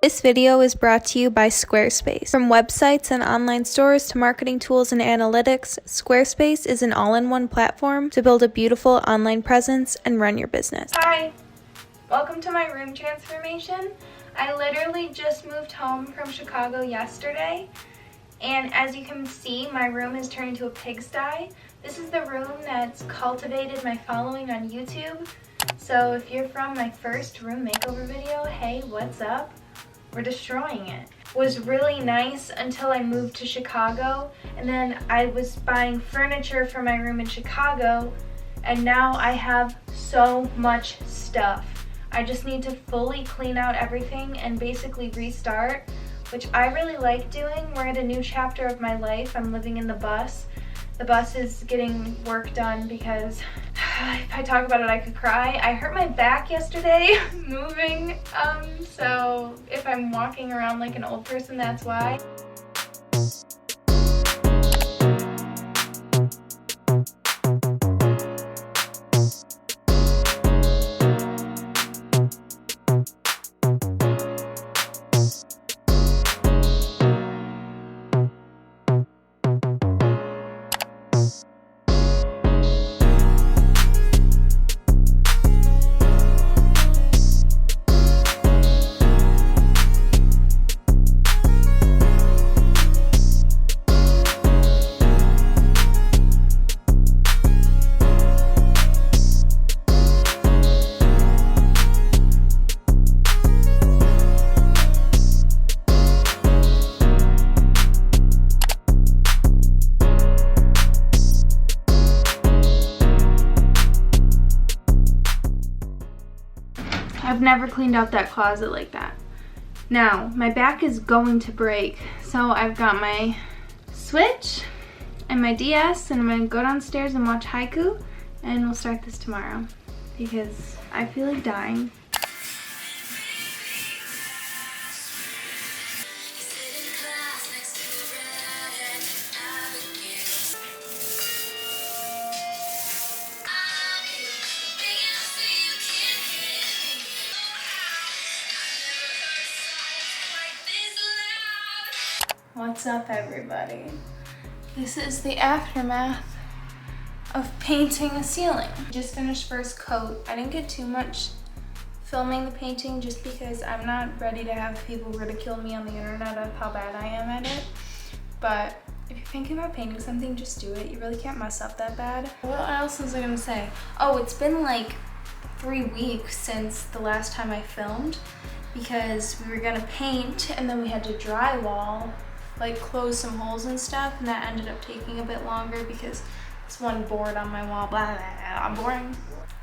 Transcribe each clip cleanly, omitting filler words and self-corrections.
This video is brought to you by Squarespace. From websites and online stores to marketing tools and analytics, Squarespace is an all-in-one platform to build a beautiful online presence and run your business. Hi, welcome to my room transformation. I literally just moved home from Chicago yesterday, and as you can see, my room has turned into a pigsty. This is the room that's cultivated my following on YouTube. So if you're from my first room makeover video, hey, what's up? We're destroying it. It was really nice until I moved to Chicago, and then I was buying furniture for my room in Chicago, and now I have so much stuff. I just need to fully clean out everything and basically restart, which I really like doing. We're at a new chapter of my life. I'm living in the bus. The bus is getting work done because if I talk about it, I could cry. I hurt my back yesterday moving, so if I'm walking around like an old person, that's why. I've never cleaned out that closet like that. Now, my back is going to break, so I've got my Switch and my DS, and I'm gonna go downstairs and watch haiku, and we'll start this tomorrow because I feel like dying. What's up, everybody? This is the aftermath of painting a ceiling. Just finished first coat. I didn't get too much filming the painting just because I'm not ready to have people ridicule me on the internet of how bad I am at it. But if you're thinking about painting something, just do it. You really can't mess up that bad. What else was I gonna say? Oh, it's been like 3 weeks since the last time I filmed because we were gonna paint and then we had to drywall, like close some holes and stuff, and that ended up taking a bit longer because it's one board on my wall, blah, blah, blah, I'm boring. And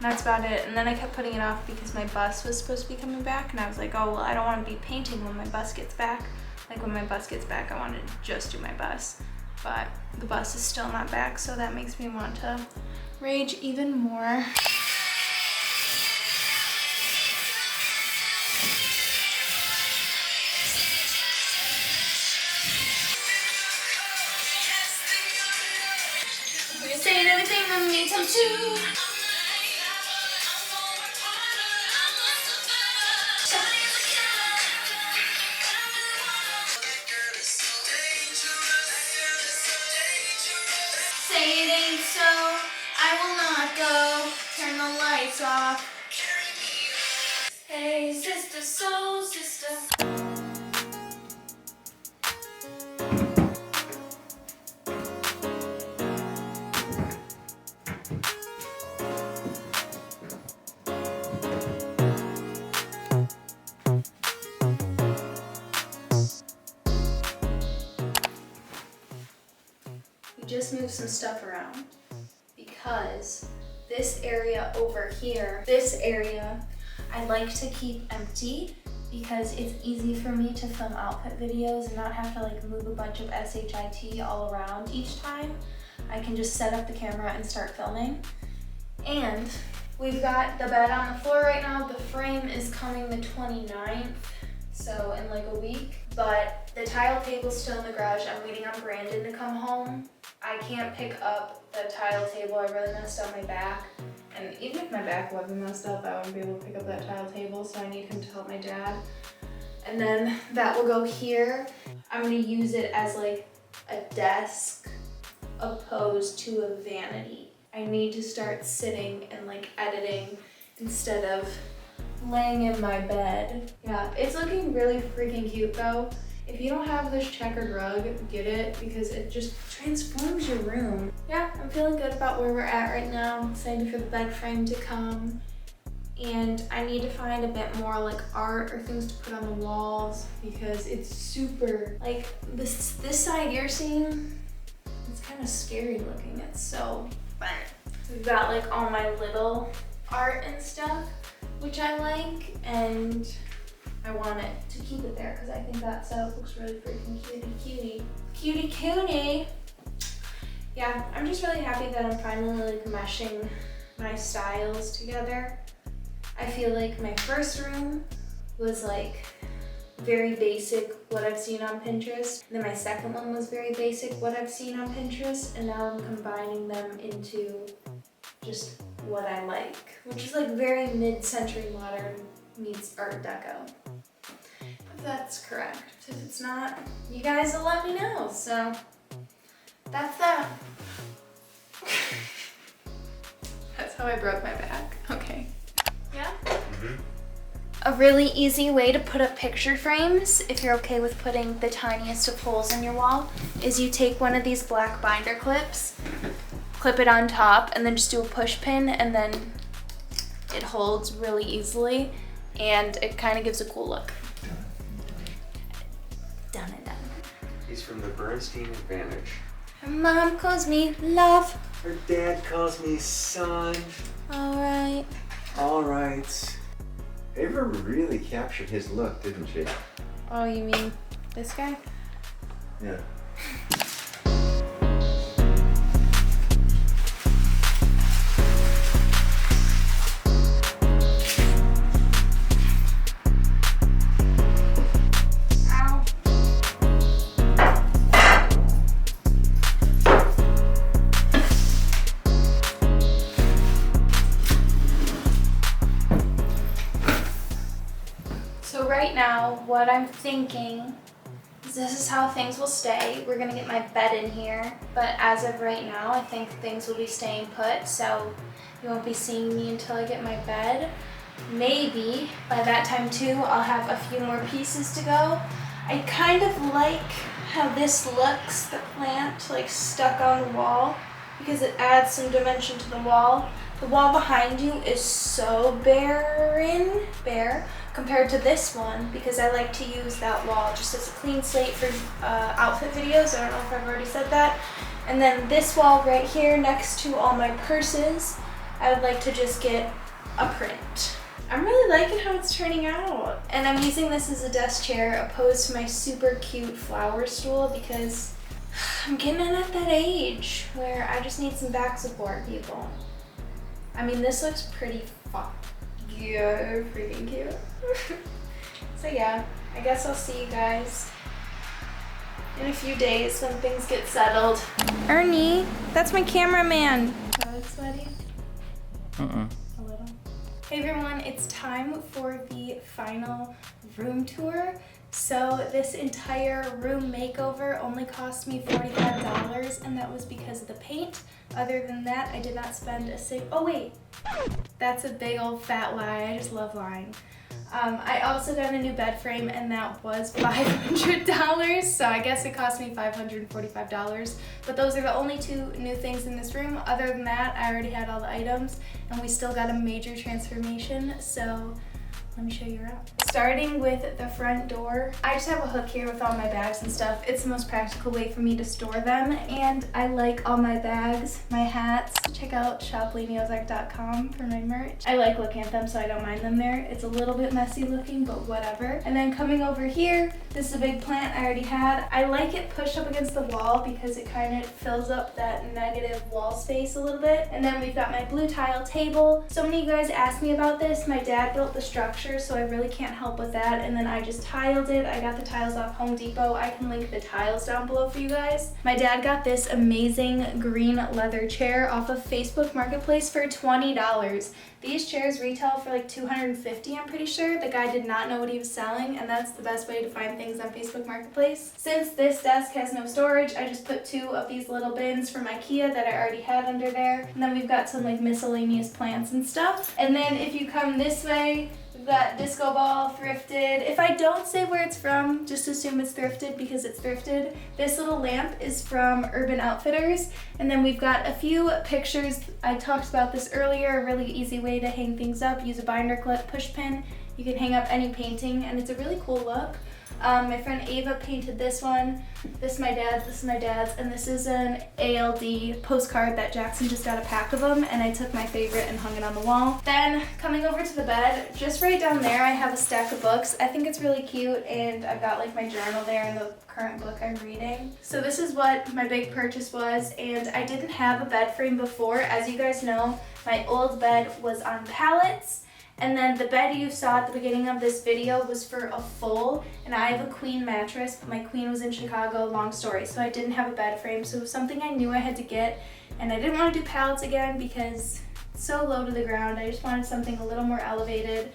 that's about it. And then I kept putting it off because my bus was supposed to be coming back, and I was like, oh, well, I don't want to be painting when my bus gets back. Like when my bus gets back, I want to just do my bus. But the bus is still not back, so that makes me want to rage even more. We're saying everything that me time too. Say it ain't so, I will not go. Turn the lights off. Hey, sister, soul sister. Just move some stuff around because this area over here, this area, I like to keep empty because it's easy for me to film outfit videos and not have to like move a bunch of SHIT all around each time. I can just set up the camera and start filming. And we've got the bed on the floor right now. The frame is coming the 29th, so in like a week. But the tile table's still in the garage. I'm waiting on Brandon to come home. I can't pick up the tile table. I really messed up my back. And even if my back wasn't messed up, I wouldn't be able to pick up that tile table, so I need him to help my dad. And then that will go here. I'm gonna use it as like a desk opposed to a vanity. I need to start sitting and like editing instead of laying in my bed. Yeah, it's looking really freaking cute though. If you don't have this checkered rug, get it because it just transforms your room. Yeah, I'm feeling good about where we're at right now. I'm excited for the bed frame to come. And I need to find a bit more like art or things to put on the walls because it's super, like this side you're seeing, it's kind of scary looking. It's so fun. We've got like all my little art and stuff, which I like, and I want it to keep it there because I think that setup looks really freaking cutie. Yeah, I'm just really happy that I'm finally like meshing my styles together. I feel like my first room was like very basic, what I've seen on Pinterest. And then my second one was very basic, what I've seen on Pinterest. And now I'm combining them into just what I like, which is like very mid-century modern meets Art Deco. If that's correct. If it's not, you guys will let me know. So that's that. That's how I broke my back. Okay. Yeah? A really easy way to put up picture frames, if you're okay with putting the tiniest of holes in your wall, is you take one of these black binder clips, clip it on top, and then just do a push pin, and then it holds really easily, and it kind of gives a cool look. Done and done. He's from the Bernstein Advantage. Her mom calls me love. Her dad calls me son. Alright. All right. Ava really captured his look, didn't she? Oh, you mean this guy? Yeah. Right now, what I'm thinking is this is how things will stay. We're gonna get my bed in here, but as of right now, I think things will be staying put, so you won't be seeing me until I get my bed. Maybe by that time too, I'll have a few more pieces to go. I kind of like how this looks, the plant like stuck on the wall, because it adds some dimension to the wall. The wall behind you is so bare compared to this one, because I like to use that wall just as a clean slate for outfit videos. I don't know if I've already said that. And then this wall right here next to all my purses, I would like to just get a print. I'm really liking how it's turning out. And I'm using this as a desk chair opposed to my super cute flower stool because I'm getting in at that age where I just need some back support, people. I mean, this looks pretty freaking cute. So yeah, I guess I'll see you guys in a few days when things get settled. Ernie, that's my cameraman. That looks sweaty? A little. Hey everyone, it's time for the final room tour. So this entire room makeover only cost me $45, and that was because of the paint. Other than that, I did not spend a oh wait, that's a big old fat lie. I just love lying. I also got a new bed frame, and that was $500, so I guess it cost me $545. But those are the only two new things in this room. Other than that, I already had all the items, and we still got a major transformation, so let me show you around. Starting with the front door, I just have a hook here with all my bags and stuff. It's the most practical way for me to store them, and I like all my bags, my hats. Check out shoplainiozark.com for my merch. I like looking at them, so I don't mind them there. It's a little bit messy looking, but whatever. And then coming over here, this is a big plant I already had. I like it pushed up against the wall because it kind of fills up that negative wall space a little bit. And then we've got my blue tile table. So many of you guys asked me about this. My dad built the structure structure, so I really can't help with that. And then I just tiled it. I got the tiles off Home Depot. I can link the tiles down below for you guys. My dad got this amazing green leather chair off of Facebook Marketplace for $20. These chairs retail for like $250, I'm pretty sure. The guy did not know what he was selling, and that's the best way to find things on Facebook Marketplace. Since this desk has no storage, I just put 2 of these little bins from IKEA that I already had under there. And then we've got some like miscellaneous plants and stuff. And then if you come this way, we've got disco ball, thrifted. If I don't say where it's from, just assume it's thrifted because it's thrifted. This little lamp is from Urban Outfitters. And then we've got a few pictures. I talked about this earlier, a really easy way to hang things up. Use a binder clip, push pin. You can hang up any painting and it's a really cool look. My friend Ava painted this one. This is my dad's, this is my dad's, and this is an ALD postcard that Jackson just got a pack of them, and I took my favorite and hung it on the wall. Then coming over to the bed, just right down there I have a stack of books. I think it's really cute, and I've got like my journal there and the current book I'm reading. So this is what my big purchase was, and I didn't have a bed frame before. As you guys know, my old bed was on pallets. And then the bed you saw at the beginning of this video was for a full, and I have a queen mattress, but my queen was in Chicago, long story, so I didn't have a bed frame, so it was something I knew I had to get, and I didn't want to do pallets again because it's so low to the ground. I just wanted something a little more elevated,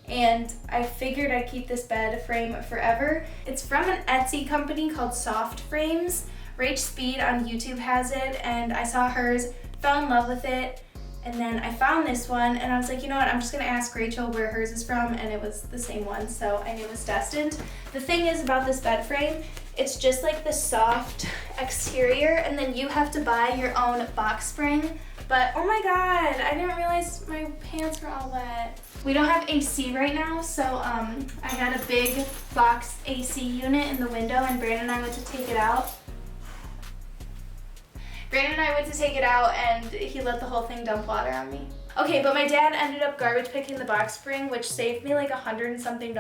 and I figured I'd keep this bed frame forever. It's from an Etsy company called Soft Frames. Rach Speed on YouTube has it, and I saw hers, fell in love with it. And then I found this one and I was like, you know what, I'm just gonna ask Rachel where hers is from, and it was the same one, so I knew it was destined. The thing is about this bed frame, it's just like the soft exterior, and then you have to buy your own box spring. But oh my god, I didn't realize my pants were all wet. We don't have AC right now, so I got a big box AC unit in the window, and Brandon and I went to take it out. And he let the whole thing dump water on me. Okay, but my dad ended up garbage picking the box spring, which saved me like $100 and something,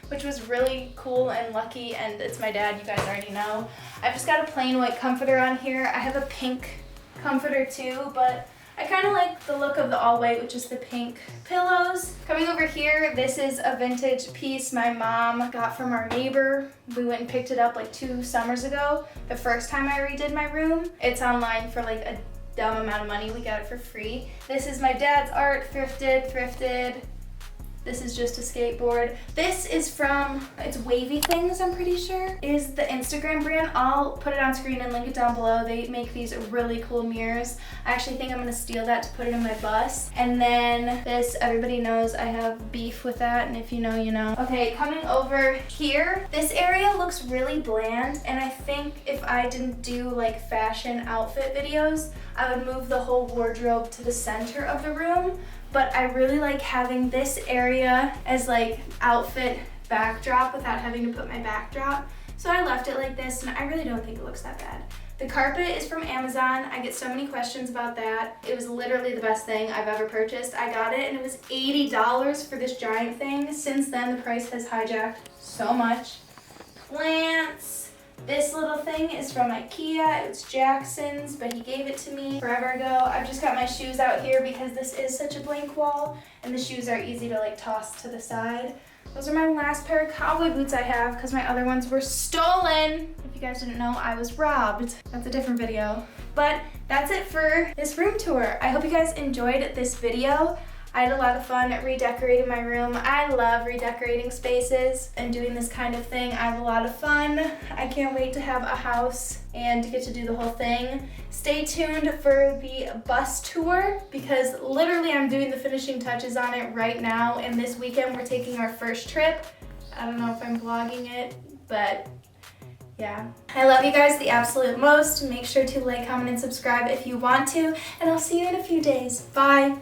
which was really cool and lucky, and it's my dad, you guys already know. I've just got a plain white comforter on here. I have a pink comforter too, but I kind of like the look of the all white, which is the pink pillows. Coming over here, this is a vintage piece my mom got from our neighbor. We went and picked it up like 2 summers ago, the first time I redid my room. It's online for like a dumb amount of money. We got it for free. This is my dad's art, thrifted. This is just a skateboard. This is from, it's Wavy Things, I'm pretty sure, is the Instagram brand. I'll put it on screen and link it down below. They make these really cool mirrors. I actually think I'm gonna steal that to put it in my bus. And then this, everybody knows I have beef with that, and if you know, you know. Okay, coming over here, this area looks really bland, and I think if I didn't do like fashion outfit videos, I would move the whole wardrobe to the center of the room. But I really like having this area as like outfit backdrop without having to put my backdrop. So I left it like this, and I really don't think it looks that bad. The carpet is from Amazon. I get so many questions about that. It was literally the best thing I've ever purchased. I got it and it was $80 for this giant thing. Since then, the price has hijacked so much. Plants. This little thing is from IKEA. It's Jackson's, but he gave it to me forever ago. I've just got my shoes out here because this is such a blank wall, and the shoes are easy to like toss to the side. Those are my last pair of cowboy boots I have because my other ones were stolen. If you guys didn't know, I was robbed. That's a different video. But that's it for this room tour. I hope you guys enjoyed this video. I had a lot of fun redecorating my room. I love redecorating spaces and doing this kind of thing. I have a lot of fun. I can't wait to have a house and get to do the whole thing. Stay tuned for the bus tour because literally I'm doing the finishing touches on it right now, and this weekend we're taking our first trip. I don't know if I'm vlogging it, but yeah. I love you guys the absolute most. Make sure to like, comment, and subscribe if you want to, and I'll see you in a few days. Bye.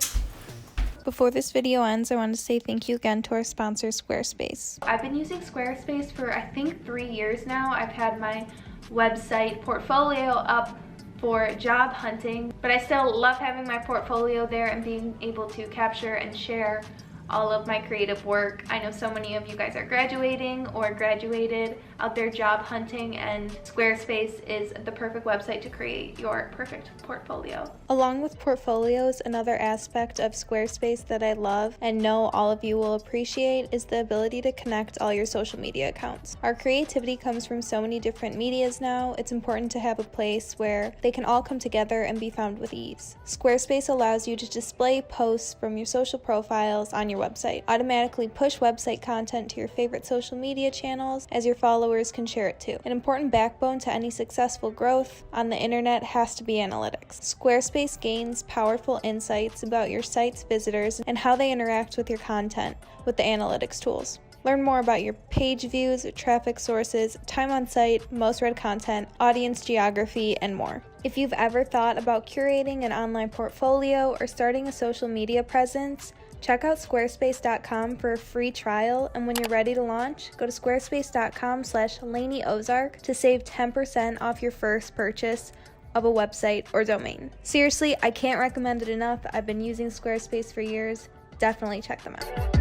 Before this video ends, I want to say thank you again to our sponsor, Squarespace. I've been using Squarespace for I think 3 years now. I've had my website portfolio up for job hunting, but I still love having my portfolio there and being able to capture and share all of my creative work. I know so many of you guys are graduating or graduated, out there job hunting, and Squarespace is the perfect website to create your perfect portfolio. Along with portfolios, another aspect of Squarespace that I love and know all of you will appreciate is the ability to connect all your social media accounts. Our creativity comes from so many different medias now, it's important to have a place where they can all come together and be found with ease. Squarespace allows you to display posts from your social profiles on your website, automatically push website content to your favorite social media channels as your followers can share it too. An important backbone to any successful growth on the internet has to be analytics. Squarespace gains powerful insights about your site's visitors and how they interact with your content with the analytics tools. Learn more about your page views, traffic sources, time on site, most read content, audience geography, and more. If you've ever thought about curating an online portfolio or starting a social media presence, check out squarespace.com for a free trial, and when you're ready to launch, go to squarespace.com/LainiOzark to save 10% off your first purchase of a website or domain. Seriously, I can't recommend it enough. I've been using Squarespace for years. Definitely check them out.